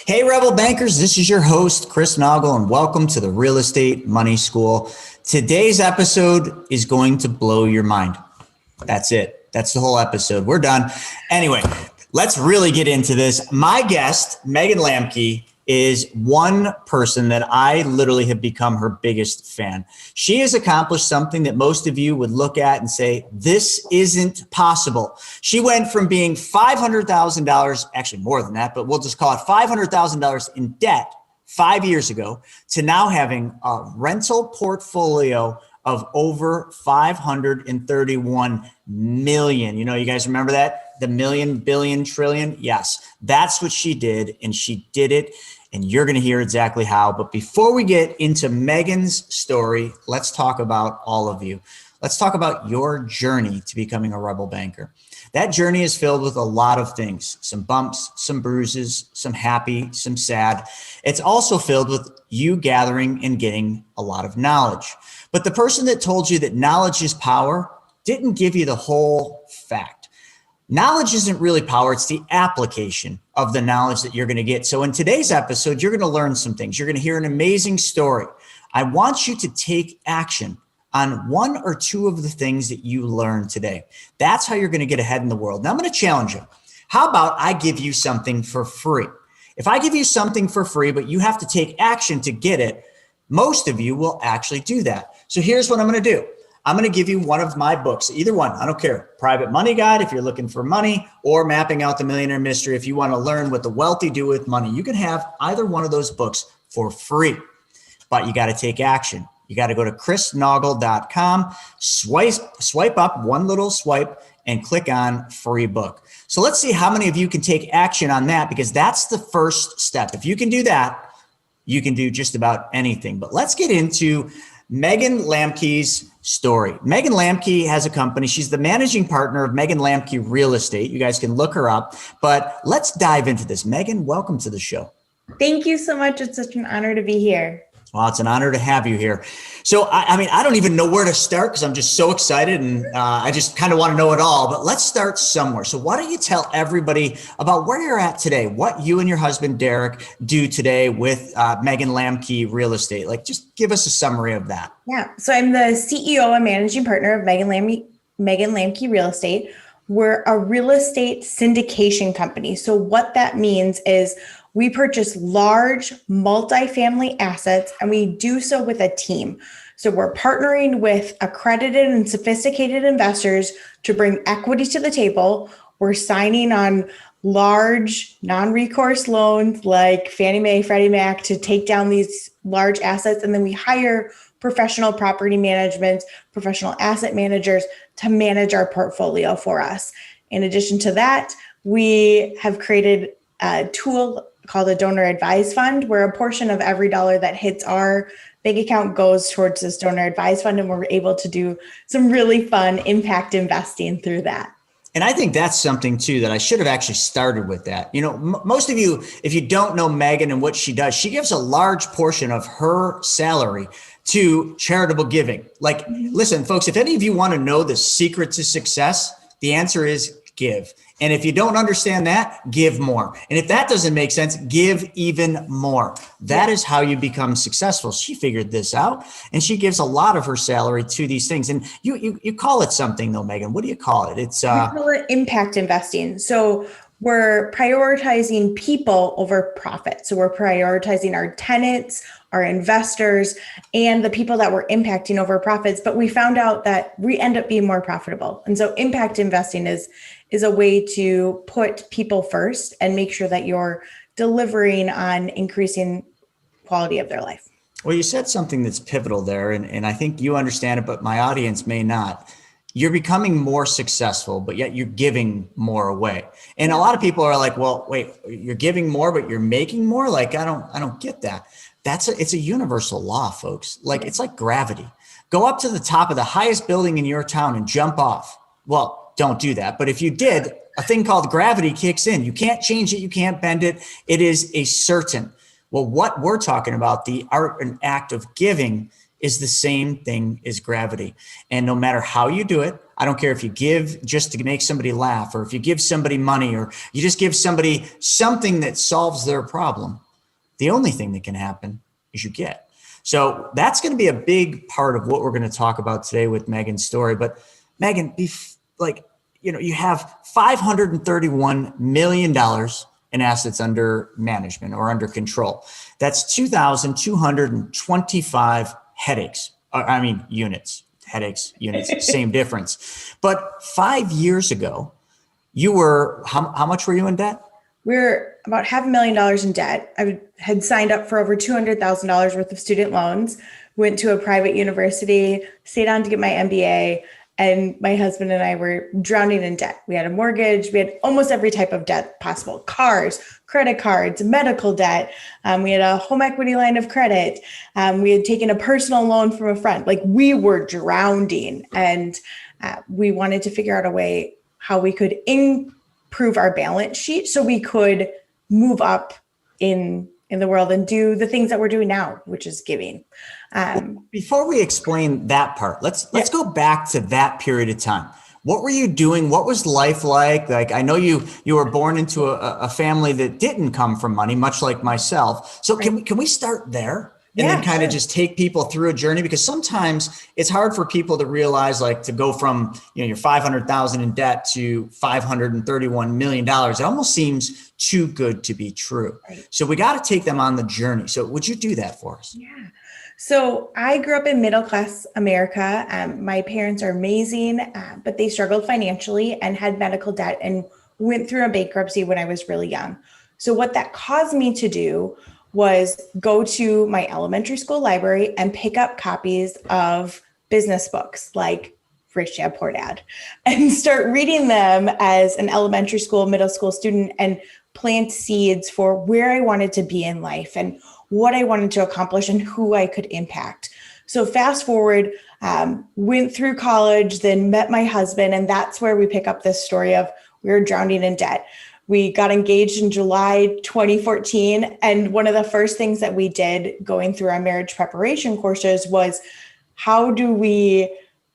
Hey, Rebel Bankers, this is your host, Chris Noggle, and welcome to the Real Estate Money School. Today's episode is going to blow your mind. That's it. That's the whole episode. We're done. Anyway, let's really get into this. My guest, Megan Lamke, is one person that I literally have become her biggest fan. She has accomplished something that most of you would look at and say, this isn't possible. She went from being $500,000, actually more than that, but we'll just call it $500,000 in debt 5 years ago to now having a rental portfolio of over 531 million. You know, you guys remember that? The million, billion, trillion? Yes, that's what she did, and she did it, and you're going to hear exactly how. But before we get into Megan's story, let's talk about all of you. Let's talk about your journey to becoming a Rebel Banker. That journey is filled with a lot of things, some bumps, some bruises, some happy, some sad. It's also filled with you gathering and getting a lot of knowledge. But the person that told you that knowledge is power didn't give you the whole fact. Knowledge isn't really power. It's the application of the knowledge that you're going to get. So in today's episode, you're going to learn some things. You're going to hear an amazing story. I want you to take action on one or two of the things that you learned today. That's how you're going to get ahead in the world. Now I'm going to challenge you. How about I give you something for free? If I give you something for free, but you have to take action to get it, most of you will actually do that. So here's what I'm going to do. I'm going to give you one of my books, either one. I don't care. Private Money Guide, if you're looking for money, or Mapping Out the Millionaire Mystery, if you want to learn what the wealthy do with money. You can have either one of those books for free, but you got to take action. You got to go to chrisnoggle.com, swipe up one little swipe, and click on free book. So let's see how many of you can take action on that, because that's the first step. If you can do that, you can do just about anything. But let's get into Megan Lamke's story. Megan Lamke has a company. She's the managing partner of Megan Lamke Real Estate. You guys can look her up, but let's dive into this. Megan, welcome to the show. Thank you so much. It's such an honor to be here. Well, it's an honor to have you here. So, I mean, I don't even know where to start because I'm just so excited and I just kind of want to know it all, but let's start somewhere. So why don't you tell everybody about where you're at today, what you and your husband, Derek, do today with Megan Lamke Real Estate? Like, just give us a summary of that. Yeah. So I'm the CEO and managing partner of Megan Lamke Real Estate. We're a real estate syndication company. So what that means is we purchase large multifamily assets, and we do so with a team. So we're partnering with accredited and sophisticated investors to bring equity to the table. We're signing on large non-recourse loans like Fannie Mae, Freddie Mac to take down these large assets. And then we hire professional property management, professional asset managers to manage our portfolio for us. In addition to that, we have created a tool called a donor advised fund, where a portion of every dollar that hits our bank account goes towards this donor advised fund. And we're able to do some really fun impact investing through that. And I think that's something too that I should have actually started with that. You know, most of you, if you don't know Megan and what she does, she gives a large portion of her salary to charitable giving. Like, listen, folks, if any of you want to know the secret to success, the answer is give. And if you don't understand that, give more. And if that doesn't make sense, give even more. That is how you become successful. She figured this out, and she gives a lot of her salary to these things. And you call it something though, Megan. What do you call it? It's we call it impact investing. So we're prioritizing people over profit. So we're prioritizing our tenants, our investors, and the people that we're impacting over profits. But we found out that we end up being more profitable. And so impact investing is a way to put people first and make sure that you're delivering on increasing quality of their life. Well, you said something that's pivotal there, and I think you understand it, but my audience may not. You're becoming more successful, but yet you're giving more away. And a lot of people are like, well, wait, you're giving more, but you're making more? Like, I don't get that. It's a universal law, folks. Like, it's like gravity. Go up to the top of the highest building in your town and jump off. Well, don't do that. But if you did, a thing called gravity kicks in. You can't change it. You can't bend it. It is a certain. Well, what we're talking about, the art and act of giving, is the same thing as gravity. And no matter how you do it, I don't care if you give just to make somebody laugh, or if you give somebody money, or you just give somebody something that solves their problem, the only thing that can happen is you get. So that's going to be a big part of what we're going to talk about today with Megan's story. But Megan, you have $531 million in assets under management or under control. That's 2,225 units, headaches, units, same difference. But 5 years ago, you were, how much were you in debt? We're about $500,000 in debt. I had signed up for over $200,000 worth of student loans, went to a private university, stayed on to get my MBA, and my husband and I were drowning in debt. We had a mortgage. We had almost every type of debt possible: cars, credit cards, medical debt. We had a home equity line of credit. We had taken a personal loan from a friend. Like, we were drowning, and we wanted to figure out a way how we could improve our balance sheet so we could move up in the world and do the things that we're doing now, which is giving. Before we explain that part, let's go back to that period of time. What were you doing? What was life like? Like, I know you were born into a family that didn't come from money, much like myself. So can we start there? And then kind of just take people through a journey, because sometimes it's hard for people to realize, like, to go from, your 500,000 in debt to $531 million. It almost seems too good to be true. Right. So we got to take them on the journey. So would you do that for us? Yeah. So I grew up in middle-class America. My parents are amazing, but they struggled financially and had medical debt and went through a bankruptcy when I was really young. So what that caused me to do was go to my elementary school library and pick up copies of business books like Rich Dad, Poor Dad, and start reading them as an elementary school, middle school student, and plant seeds for where I wanted to be in life and what I wanted to accomplish and who I could impact. So fast forward, went through college, then met my husband, and that's where we pick up this story of we were drowning in debt. We got engaged in July 2014. And one of the first things that we did going through our marriage preparation courses was, how do we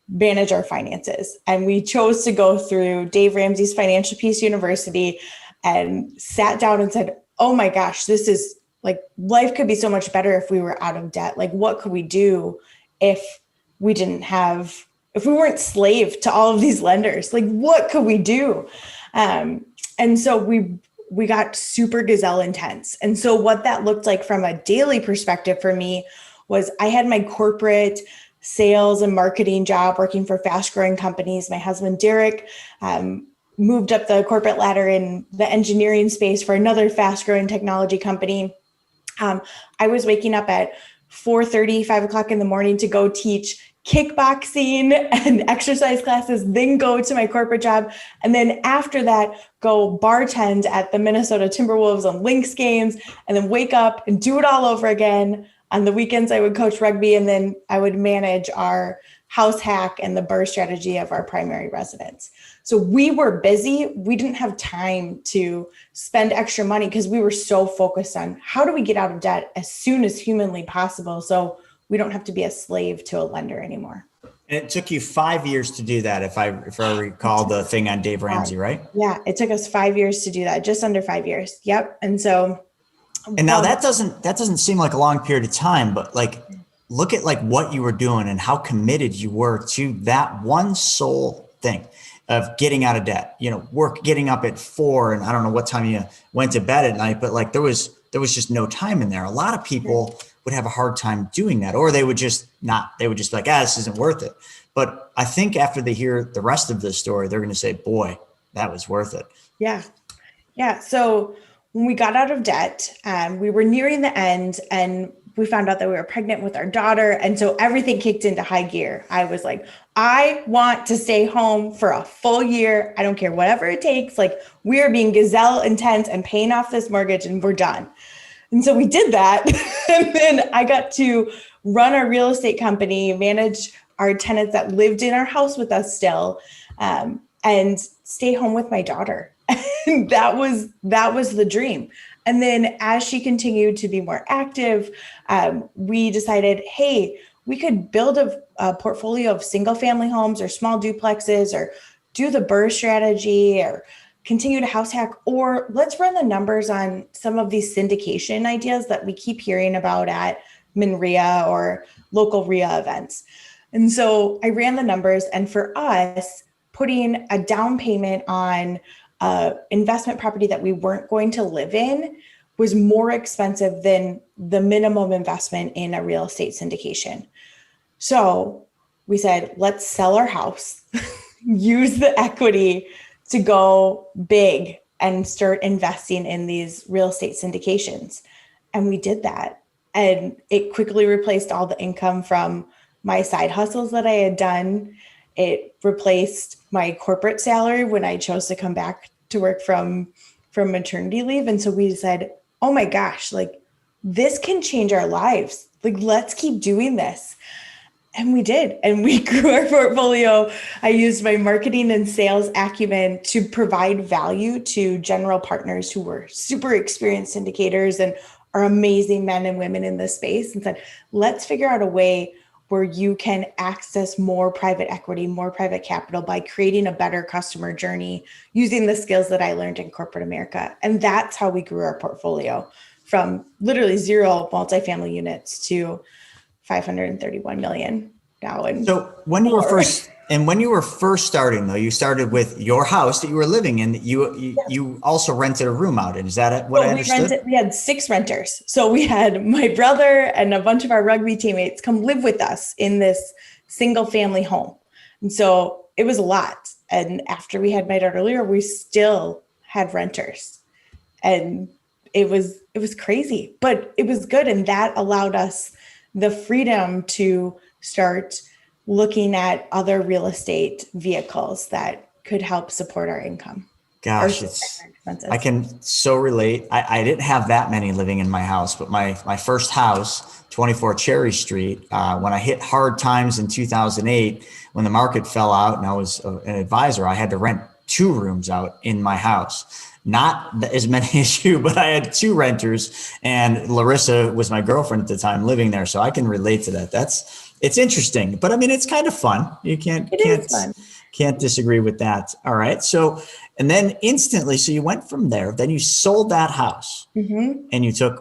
manage our finances? And we chose to go through Dave Ramsey's Financial Peace University and sat down and said, oh my gosh, this is like, life could be so much better if we were out of debt. Like, what could we do if we weren't slave to all of these lenders? Like, what could we do? And so we got super gazelle intense. And so what that looked like from a daily perspective for me was, I had my corporate sales and marketing job working for fast growing companies. My husband, Derek, moved up the corporate ladder in the engineering space for another fast growing technology company. I was waking up at 4:30, 5 o'clock in the morning to go teach kickboxing and exercise classes, then go to my corporate job. And then after that, go bartend at the Minnesota Timberwolves on Lynx games, and then wake up and do it all over again. On the weekends, I would coach rugby, and then I would manage our house hack and the BRRRR strategy of our primary residence. So we were busy. We didn't have time to spend extra money because we were so focused on how do we get out of debt as soon as humanly possible, so we don't have to be a slave to a lender anymore. And it took you 5 years to do that, if I recall the thing on Dave Ramsey, right? Yeah, it took us 5 years to do that, just under 5 years. Yep. And so, and now that doesn't seem like a long period of time, but like, look at like what you were doing and how committed you were to that one sole thing of getting out of debt. Getting up at 4, and I don't know what time you went to bed at night, but like there was just no time in there. A lot of people would have a hard time doing that, or they would just be like, this isn't worth it. But I think after they hear the rest of the story, they're going to say, boy, that was worth it. Yeah. Yeah. So when we got out of debt, we were nearing the end, and we found out that we were pregnant with our daughter. And so everything kicked into high gear. I was like, I want to stay home for a full year. I don't care, whatever it takes. Like, we are being gazelle intense and paying off this mortgage, and we're done. And so we did that. And then I got to run our real estate company, manage our tenants that lived in our house with us still, and stay home with my daughter. And that was the dream. And then as she continued to be more active, we decided, hey, we could build a portfolio of single family homes or small duplexes, or do the BRRRR strategy, or continue to house hack, or let's run the numbers on some of these syndication ideas that we keep hearing about at MNRIA or local RIA events. And so I ran the numbers, and for us, putting a down payment on investment property that we weren't going to live in was more expensive than the minimum investment in a real estate syndication. So we said, let's sell our house, use the equity to go big and start investing in these real estate syndications. And we did that. And it quickly replaced all the income from my side hustles that I had done. It replaced my corporate salary when I chose to come back to work from maternity leave. And so we said, oh my gosh, like this can change our lives. Like, let's keep doing this. And we did. And we grew our portfolio. I used my marketing and sales acumen to provide value to general partners who were super experienced syndicators and are amazing men and women in this space, and said, let's figure out a way where you can access more private equity, more private capital by creating a better customer journey using the skills that I learned in corporate America. And that's how we grew our portfolio from literally 0 multifamily units to 531 million now. And so when you were first starting, though, you started with your house that you were living in. You also rented a room out in. Is that what I understood? We had 6 renters. So we had my brother and a bunch of our rugby teammates come live with us in this single family home. And so it was a lot. And after we had my daughter earlier, we still had renters. And it was crazy, but it was good. And that allowed us the freedom to start looking at other real estate vehicles that could help support our income. Gosh, I can so relate. I didn't have that many living in my house, but my first house, 24 Cherry Street, when I hit hard times in 2008, when the market fell out and I was an advisor, I had to rent 2 rooms out in my house. Not as many as you, but I had 2 renters, and Larissa was my girlfriend at the time living there. So I can relate to that. It's interesting, but I mean, it's kind of fun. You can't disagree with that. All right. So, and then instantly, so you went from there, then you sold that house, and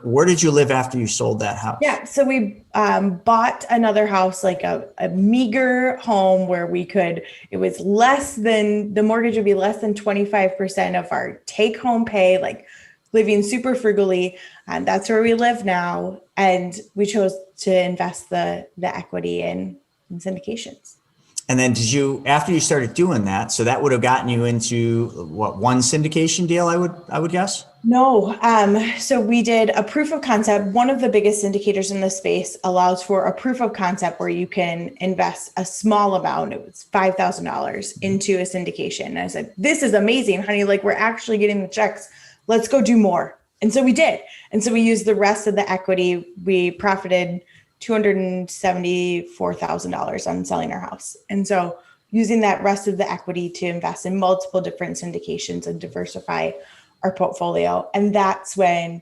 where did you live after you sold that house? Yeah. So we bought another house, like a meager home where it was the mortgage would be less than 25% of our take home pay, like living super frugally. And that's where we live now. And we chose to invest the equity in syndications. And then after you started doing that, so that would have gotten you into one syndication deal, I would guess? No. So we did a proof of concept. One of the biggest syndicators in the space allows for a proof of concept where you can invest a small amount. It was $5,000 into a syndication. And I said, this is amazing, honey. Like, we're actually getting the checks. Let's go do more. And so we did. And so we used the rest of the equity. We profited $274,000 on selling our house. And so using that rest of the equity to invest in multiple different syndications and diversify our portfolio. And that's when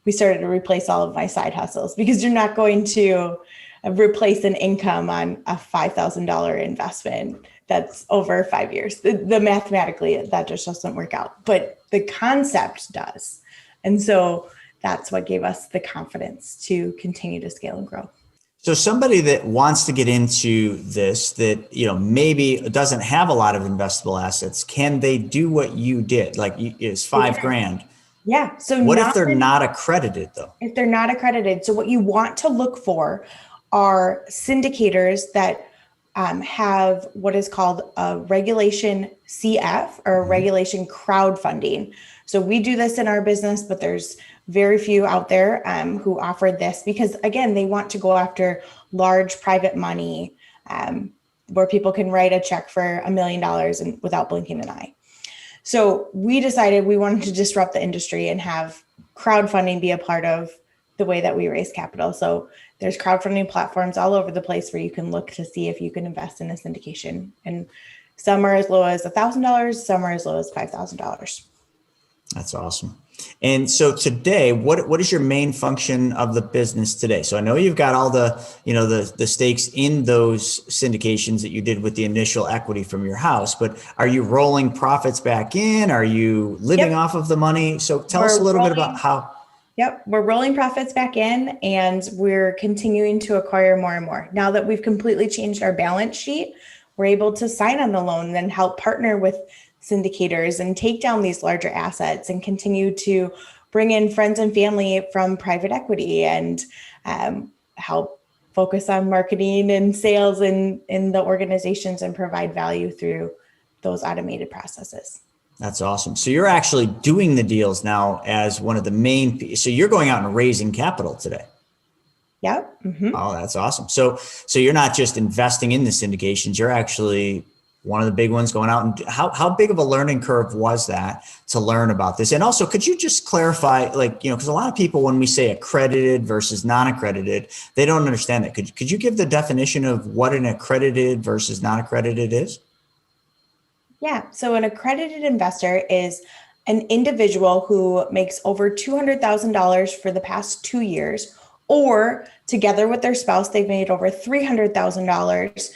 we started to replace all of my side hustles, because you're not going to replace an income on a $5,000 investment that's over 5 years. The mathematically, that just doesn't work out, but the concept does. And so that's what gave us the confidence to continue to scale and grow. So somebody that wants to get into this, that, maybe doesn't have a lot of investable assets, can they do what you did? Like, it's $5,000. Yeah. So what if they're not accredited, though? If they're not accredited, so what you want to look for are syndicators that have what is called a regulation CF, or regulation crowdfunding. So we do this in our business, but there's very few out there who offer this, because again, they want to go after large private money where people can write a check for $1 million and without blinking an eye. So we decided we wanted to disrupt the industry and have crowdfunding be a part of the way that we raise capital. So there's crowdfunding platforms all over the place where you can look to see if you can invest in a syndication. And some are as low as $1,000, some are as low as $5,000. That's awesome. And so today, what is your main function of the business today? So I know you've got all the, the stakes in those syndications that you did with the initial equity from your house, but are you rolling profits back in? Are you living off of the money? So tell us a little bit about how. Yep, we're rolling profits back in and we're continuing to acquire more and more. Now that we've completely changed our balance sheet, we're able to sign on the loan and help partner with syndicators and take down these larger assets and continue to bring in friends and family from private equity and help focus on marketing and sales in the organizations and provide value through those automated processes. That's awesome. So you're actually doing the deals now as one of the main, so you're going out and raising capital today. Yep. Mm-hmm. Oh, that's awesome. So you're not just investing in the syndications, you're actually one of the big ones going out. And how big of a learning curve was that to learn about this? And also, could you just clarify, because a lot of people, when we say accredited versus non-accredited, they don't understand that. Could you give the definition of what an accredited versus non-accredited is? Yeah. So an accredited investor is an individual who makes over $200,000 for the past 2 years, or together with their spouse, they've made over $300,000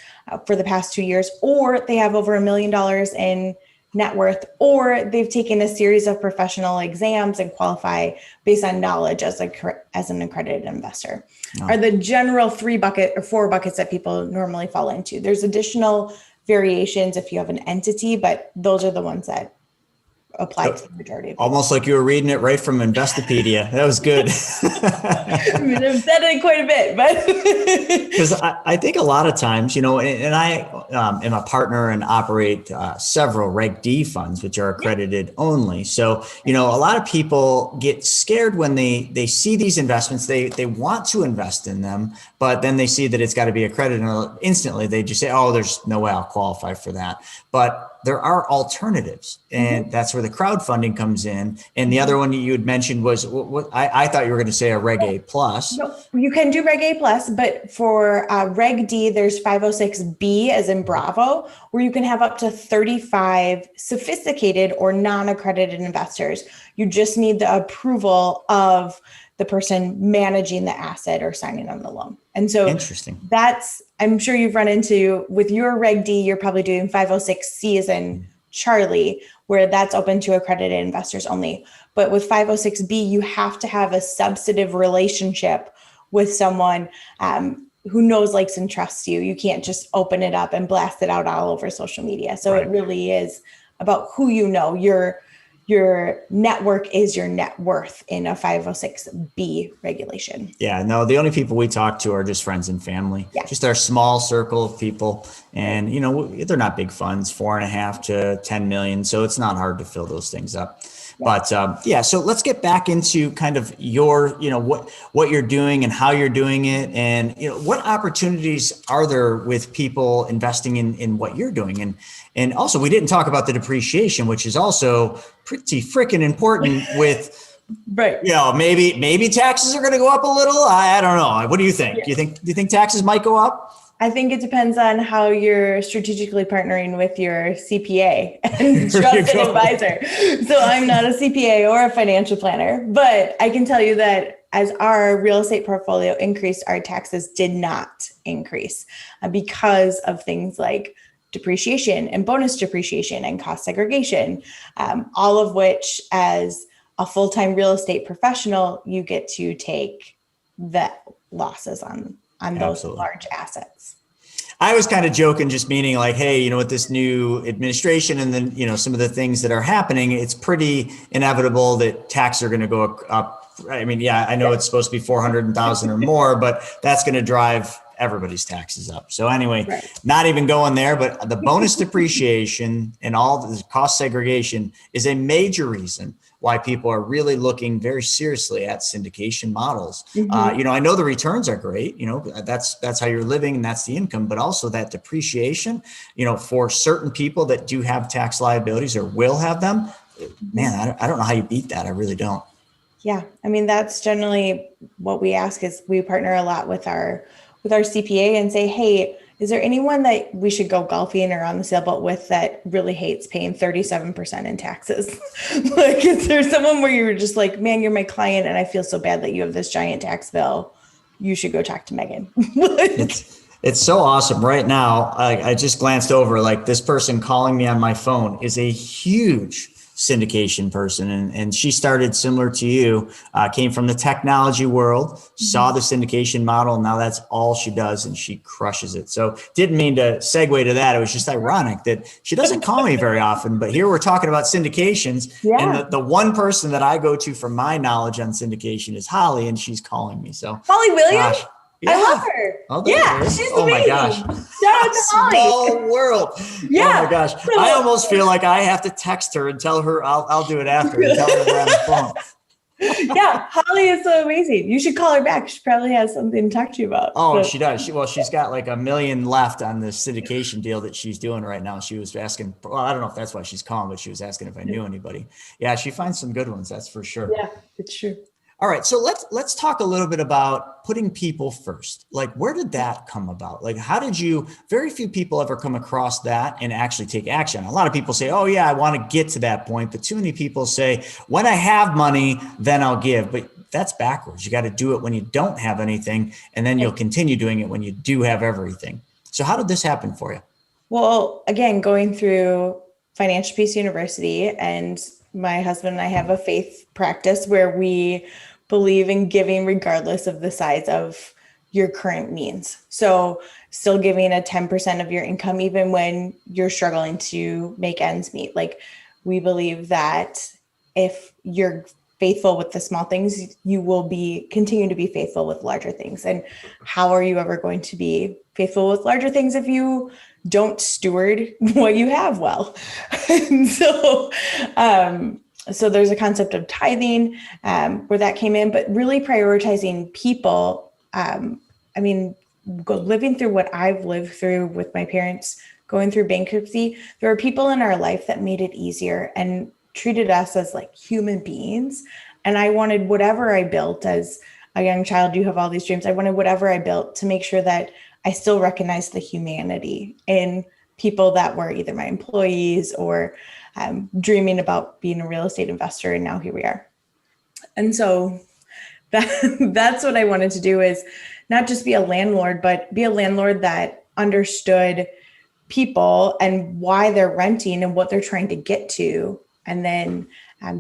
for the past 2 years, or they have over $1 million in net worth, or they've taken a series of professional exams and qualify based on knowledge as an accredited investor. Are the general 4 buckets that people normally fall into. There's additional variations if you have an entity, but those are the ones that apply to the majority of people. Almost like you were reading it right from Investopedia. That was good. I mean, I've said it quite a bit, but because I think a lot of times, and I am a partner and operate several Reg D funds, which are accredited only. So, a lot of people get scared when they see these investments, they want to invest in them, but then they see that it's got to be accredited and instantly they just say, oh, there's no way I'll qualify for that. But there are alternatives, and that's where the crowdfunding comes in. And the other one you had mentioned was what I thought you were going to say a Reg A plus. No, you can do Reg A plus, but for Reg D, there's 506B as in Bravo, where you can have up to 35 sophisticated or non-accredited investors. You just need the approval of the person managing the asset or signing on the loan. And so interesting. I'm sure you've run into with your Reg D, you're probably doing 506C as in Charlie, where that's open to accredited investors only. But with 506B, you have to have a substantive relationship with someone who knows, likes, and trusts you. You can't just open it up and blast it out all over social media. So It really is about who you know. Your network is your net worth in a 506B regulation. Yeah, no, the only people we talk to are just friends and family, just our small circle of people. And, they're not big funds, 4.5 to 10 million. So it's not hard to fill those things up. But so let's get back into kind of your, what you're doing and how you're doing it. And, what opportunities are there with people investing in what you're doing? And also, we didn't talk about the depreciation, which is also pretty freaking important with, maybe taxes are going to go up a little. I don't know. What do you think? Do you think taxes might go up? I think it depends on how you're strategically partnering with your CPA and trusted advisor. So I'm not a CPA or a financial planner, but I can tell you that as our real estate portfolio increased, our taxes did not increase because of things like depreciation and bonus depreciation and cost segregation, all of which as a full-time real estate professional, you get to take the losses on those large assets. I was kind of joking, just meaning like, hey, with this new administration and then, some of the things that are happening, it's pretty inevitable that taxes are going to go up. I mean, I know it's supposed to be 400,000 or more, but that's going to drive everybody's taxes up. So anyway, not even going there, but the bonus depreciation and all the cost segregation is a major reason why people are really looking very seriously at syndication models. I know the returns are great, that's how you're living and that's the income, but also that depreciation, for certain people that do have tax liabilities or will have them, man, I don't know how you beat that. I really don't. Yeah. I mean, that's generally what we ask is we partner a lot with our CPA and say, hey, is there anyone that we should go golfing or on the sailboat with that really hates paying 37% in taxes? Like, is there someone where you're just like, man, you're my client and I feel so bad that you have this giant tax bill. You should go talk to Megan. It's so awesome right now. I just glanced over, like this person calling me on my phone is a huge syndication person. And she started similar to you, came from the technology world, saw the syndication model. And now that's all she does. And she crushes it. So didn't mean to segue to that. It was just ironic that she doesn't call me very often, but here we're talking about syndications. Yeah. And the one person that I go to for my knowledge on syndication is Holly, and she's calling me. So Holly Williams? gosh. Yeah. I love her. Oh, yeah, she's oh amazing. My gosh. Shout out to Holly. Small world. Yeah. Oh my gosh. I almost feel like I have to text her and tell her I'll do it after and tell her we're on the phone. Yeah, Holly is so amazing. You should call her back. She probably has something to talk to you about. Oh, she does. She's got like $1 million left on the syndication deal that she's doing right now. She was asking, well, I don't know if that's why she's calling, but she was asking if I knew anybody. Yeah, she finds some good ones. That's for sure. Yeah, it's true. All right. So let's talk a little bit about putting people first. Like, where did that come about? Like, how did you, very few people ever come across that and actually take action. A lot of people say, oh yeah, I want to get to that point. But too many people say, when I have money, then I'll give. But that's backwards. You got to do it when you don't have anything. And then you'll continue doing it when you do have everything. So how did this happen for you? Well, again, going through Financial Peace University, and my husband and I have a faith practice where we believe in giving regardless of the size of your current means. So still giving a 10% of your income, even when you're struggling to make ends meet. Like, we believe that if you're faithful with the small things, you will continue to be faithful with larger things. And how are you ever going to be faithful with larger things if you don't steward what you have well? And so there's a concept of tithing where that came in, but really prioritizing people. Living through what I've lived through with my parents, going through bankruptcy, there are people in our life that made it easier and treated us as like human beings. And I wanted whatever I built as a young child, you have all these dreams. I wanted whatever I built to make sure that I still recognized the humanity in people that were either my employees or dreaming about being a real estate investor. And now here we are. And so that's what I wanted to do, is not just be a landlord, but be a landlord that understood people and why they're renting and what they're trying to get to, and then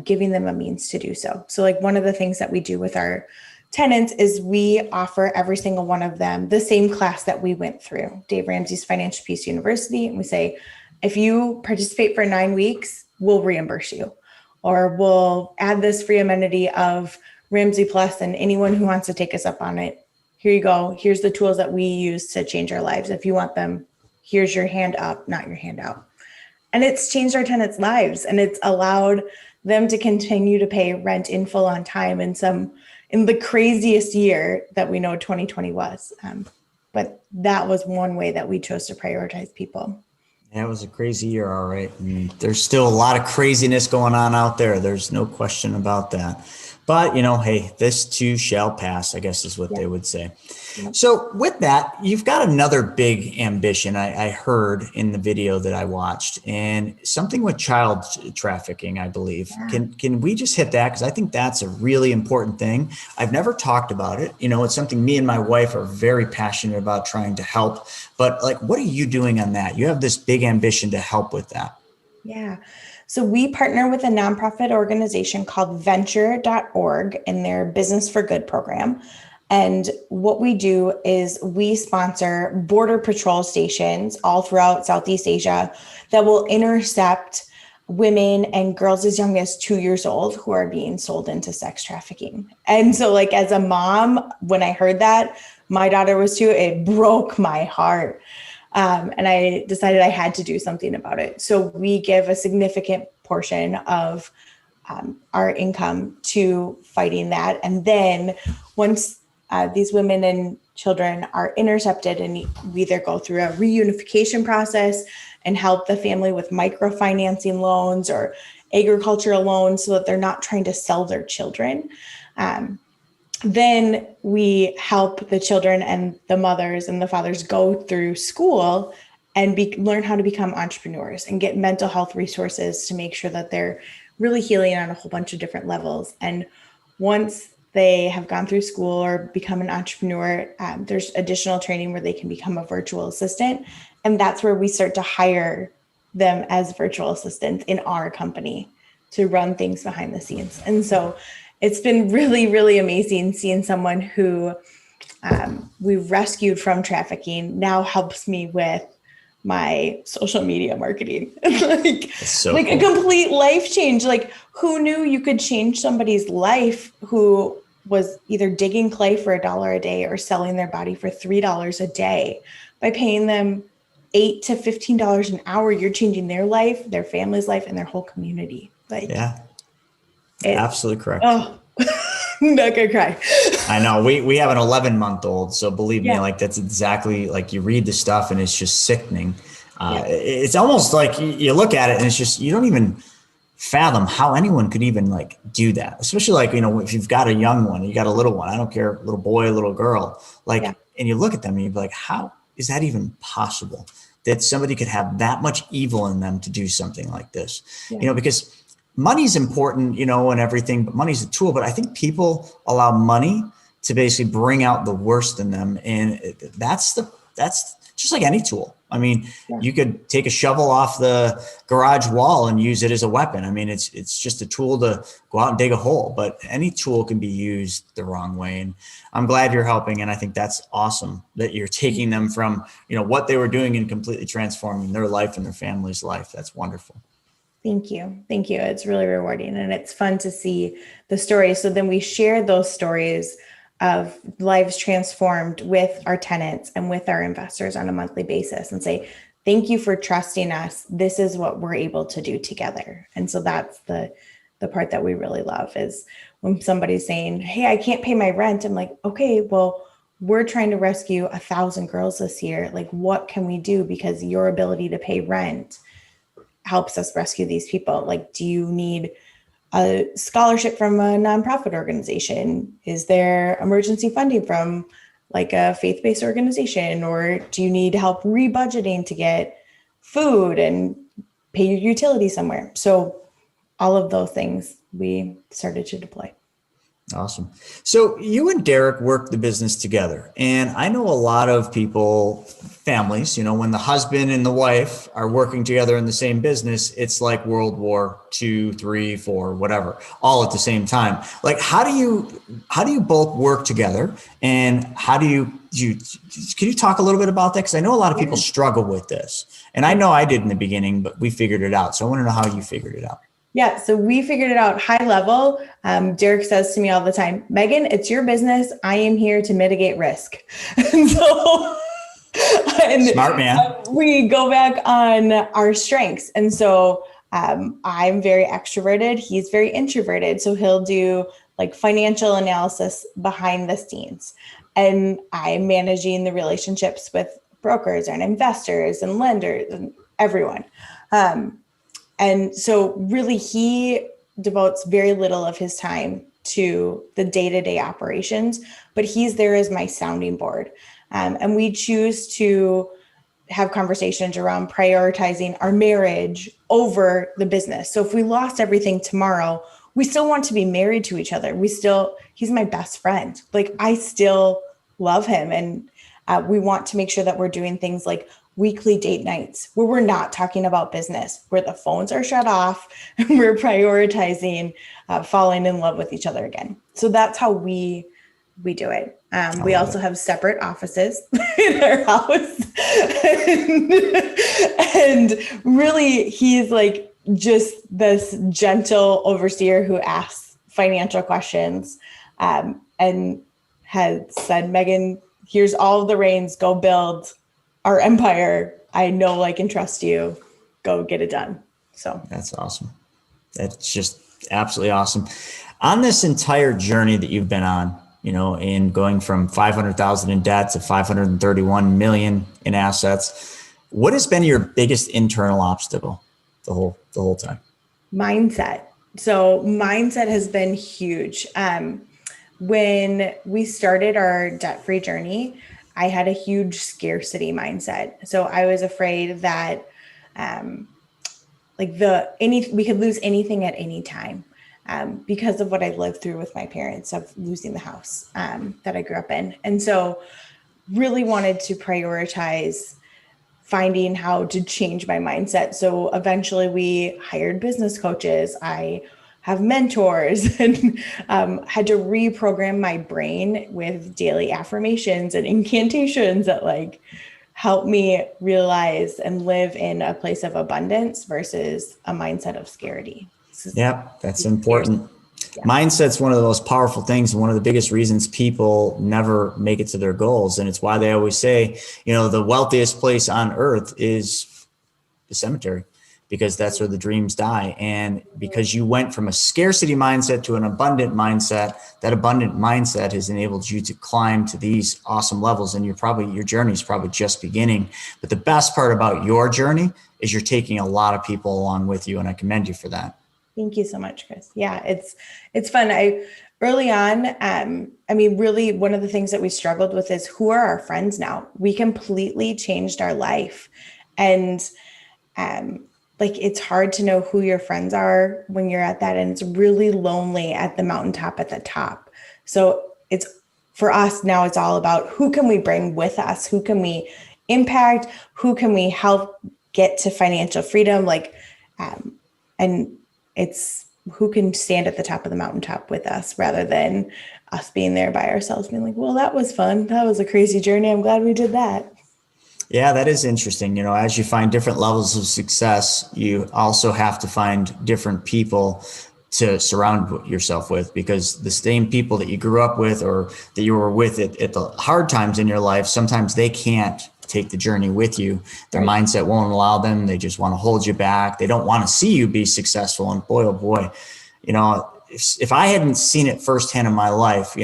giving them a means to do so. So like, one of the things that we do with our tenants is we offer every single one of them the same class that we went through, Dave Ramsey's Financial Peace University. And we say, if you participate for 9 weeks, we'll reimburse you, or we'll add this free amenity of Ramsey Plus, and anyone who wants to take us up on it, here you go. Here's the tools that we use to change our lives. If you want them, here's your hand up, not your hand out. And it's changed our tenants' lives, and it's allowed them to continue to pay rent in full on time in the craziest year that we know 2020 was. But that was one way that we chose to prioritize people. Yeah, it was a crazy year, all right. And there's still a lot of craziness going on out there. There's no question about that. But, hey, this too shall pass, I guess is what they would say. Yeah. So with that, you've got another big ambition I heard in the video that I watched, and something with child trafficking, I believe. Yeah. Can we just hit that? Because I think that's a really important thing. I've never talked about it. It's something me and my wife are very passionate about trying to help. But like, what are you doing on that? You have this big ambition to help with that. Yeah. So we partner with a nonprofit organization called venture.org in their Business for Good program. And what we do is we sponsor border patrol stations all throughout Southeast Asia that will intercept women and girls as young as 2 years old who are being sold into sex trafficking. And so like, as a mom, when I heard that, my daughter was 2, it broke my heart. And I decided I had to do something about it. So we give a significant portion of our income to fighting that. And then once these women and children are intercepted, and we either go through a reunification process and help the family with microfinancing loans or agricultural loans so that they're not trying to sell their children. then we help the children and the mothers and the fathers go through school and learn how to become entrepreneurs and get mental health resources to make sure that they're really healing on a whole bunch of different levels. And once they have gone through school or become an entrepreneur, there's additional training where they can become a virtual assistant. And that's where we start to hire them as virtual assistants in our company to run things behind the scenes. And so it's been really, really amazing seeing someone who we rescued from trafficking now helps me with my social media marketing. like a complete life change. Like, who knew you could change somebody's life who was either digging clay for $1 a day or selling their body for $3 a day by paying them $8 to $15 an hour? You're changing their life, their family's life, and their whole community. Absolutely correct. Oh, I'm not gonna cry. I know we have an 11-month-old, so believe me, like that's exactly like you read the stuff and it's just sickening. It's almost like you look at it and it's just, you don't even fathom how anyone could even like do that. Especially like, if you've got a young one, you got a little one, I don't care, little boy, little girl, and you look at them and you'd be like, how is that even possible that somebody could have that much evil in them to do something like this? Because money's important, and everything, but money's a tool. But I think people allow money to basically bring out the worst in them. And that's just like any tool. I mean, you could take a shovel off the garage wall and use it as a weapon. I mean, it's just a tool to go out and dig a hole, but any tool can be used the wrong way. And I'm glad you're helping. And I think that's awesome that you're taking them from, what they were doing and completely transforming their life and their family's life. That's wonderful. Thank you. It's really rewarding, and it's fun to see the stories. So then we share those stories of lives transformed with our tenants and with our investors on a monthly basis and say, thank you for trusting us. This is what we're able to do together. And so that's the part that we really love, is when somebody's saying, hey, I can't pay my rent. I'm like, okay, well, we're trying to rescue 1,000 girls this year. Like, what can we do? Because your ability to pay rent helps us rescue these people. Like, do you need a scholarship from a nonprofit organization? Is there emergency funding from like a faith-based organization? Or do you need help rebudgeting to get food and pay your utilities somewhere? So all of those things we started to deploy. Awesome. So you and Derek work the business together. And I know a lot of people, families, when the husband and the wife are working together in the same business, it's like World War II, III, IV, whatever, all at the same time. Like, how do you both work together? And how can you talk a little bit about that? Because I know a lot of people struggle with this. And I know I did in the beginning, but we figured it out. So I want to know how you figured it out. Yeah, so we figured it out high level. Derek says to me all the time, Megan, it's your business. I am here to mitigate risk. And so smart man. We go back on our strengths. And so I'm very extroverted. He's very introverted. So he'll do like financial analysis behind the scenes. And I'm managing the relationships with brokers and investors and lenders and everyone. And so really he devotes very little of his time to the day-to-day operations, but he's there as my sounding board. And we choose to have conversations around prioritizing our marriage over the business. So if we lost everything tomorrow, we still want to be married to each other. He's my best friend. Like, I still love him. And we want to make sure that we're doing things like weekly date nights where we're not talking about business, where the phones are shut off and we're prioritizing falling in love with each other again. So that's how we do it. We also have separate offices in our house. and really, he's like just this gentle overseer who asks financial questions and has said, Megan, here's all of the reins, go build our empire. I know, like, and trust you. Go get it done. So that's awesome. That's just absolutely awesome. On this entire journey that you've been on, in going from 500,000 in debt to 531 million in assets, what has been your biggest internal obstacle the whole time? Mindset. So mindset has been huge. when we started our debt-free journey, I had a huge scarcity mindset. So I was afraid that we could lose anything at any time, because of what I lived through with my parents of losing the house that I grew up in. And so really wanted to prioritize finding how to change my mindset. So eventually we hired business coaches. I have mentors and had to reprogram my brain with daily affirmations and incantations that help me realize and live in a place of abundance versus a mindset of scarcity. Yep, that's important. Yeah. Mindset's one of the most powerful things and one of the biggest reasons people never make it to their goals. And it's why they always say, the wealthiest place on earth is the cemetery, because that's where the dreams die. And because you went from a scarcity mindset to an abundant mindset, that abundant mindset has enabled you to climb to these awesome levels. And your journey is probably just beginning. But the best part about your journey is you're taking a lot of people along with you. And I commend you for that. Thank you so much, Chris. Yeah, it's fun. Early on, really one of the things that we struggled with is, who are our friends now? We completely changed our life. And it's hard to know who your friends are when you're at that. And it's really lonely at the mountaintop at the top. So for us now, it's all about who can we bring with us? Who can we impact? Who can we help get to financial freedom? And it's who can stand at the top of the mountaintop with us, rather than us being there by ourselves being like, well, that was fun. That was a crazy journey. I'm glad we did that. Yeah, that is interesting. As you find different levels of success, you also have to find different people to surround yourself with, because the same people that you grew up with or that you were with at the hard times in your life, sometimes they can't take the journey with you. Their mindset won't allow them. They just want to hold you back. They don't want to see you be successful. And boy, oh boy, if I hadn't seen it firsthand in my life,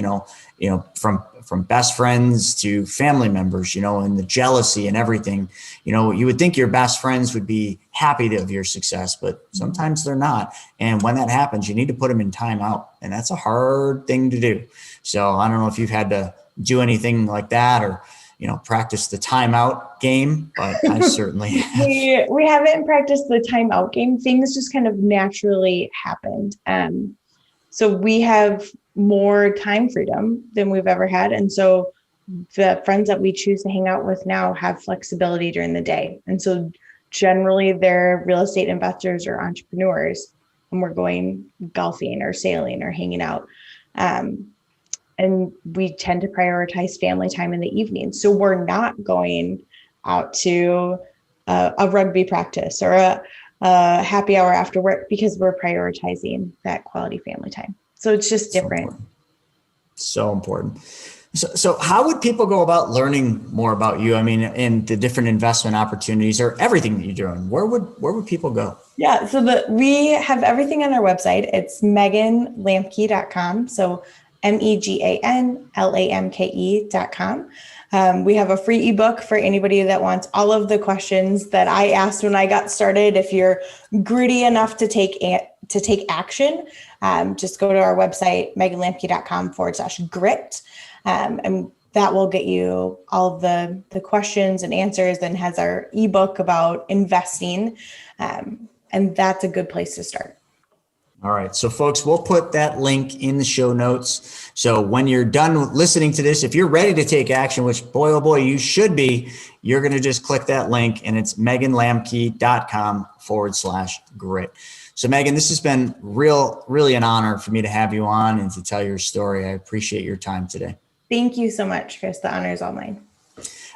from best friends to family members, and the jealousy and everything, you would think your best friends would be happy of your success, but sometimes they're not. And when that happens, you need to put them in timeout. And that's a hard thing to do. So I don't know if you've had to do anything like that or, practice the timeout game, but I certainly have. We haven't practiced the timeout game. Things just kind of naturally happened. So we have more time freedom than we've ever had. And so the friends that we choose to hang out with now have flexibility during the day. And so generally they're real estate investors or entrepreneurs, and we're going golfing or sailing or hanging out. And we tend to prioritize family time in the evening. So we're not going out to a rugby practice or a happy hour after work, because we're prioritizing that quality family time. So it's just different. So important. So how would people go about learning more about you? And the different investment opportunities or everything that you're doing, where would people go? Yeah. So we have everything on our website. It's meganlamke.com. So meganlamke.com. We have a free ebook for anybody that wants all of the questions that I asked when I got started. If you're gritty enough to take action, just go to our website, meganlamke.com/grit. And that will get you all the questions and answers, and has our ebook about investing. And that's a good place to start. All right. So folks, we'll put that link in the show notes. So when you're done listening to this, if you're ready to take action, which boy, oh boy, you should be, you're going to just click that link, and it's meganlamke.com/grit. So Megan, this has been really an honor for me to have you on and to tell your story. I appreciate your time today. Thank you so much, Chris. The honor is all mine.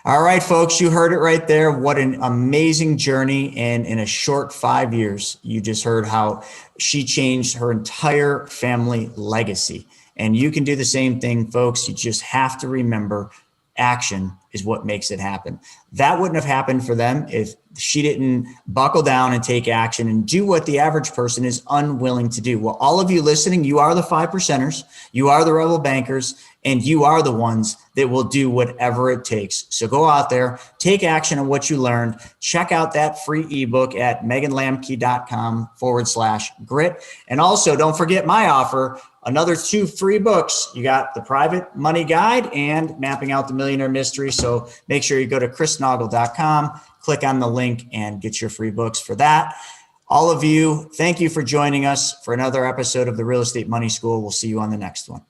All right, folks, you heard it right there. What an amazing journey. And in a short 5 years, you just heard how she changed her entire family legacy. And you can do the same thing, folks. You just have to remember, action is what makes it happen. That wouldn't have happened for them if she didn't buckle down and take action and do what the average person is unwilling to do. Well, all of you listening, you are the 5%ers. You are the rebel bankers. and you are the ones that will do whatever it takes. So go out there, take action on what you learned. Check out that free ebook at meganlamke.com/grit. And also don't forget my offer, another 2 free books. You got the Private Money Guide and Mapping Out the Millionaire Mystery. So make sure you go to chrisnoggle.com, click on the link and get your free books for that. All of you, thank you for joining us for another episode of the Real Estate Money School. We'll see you on the next one.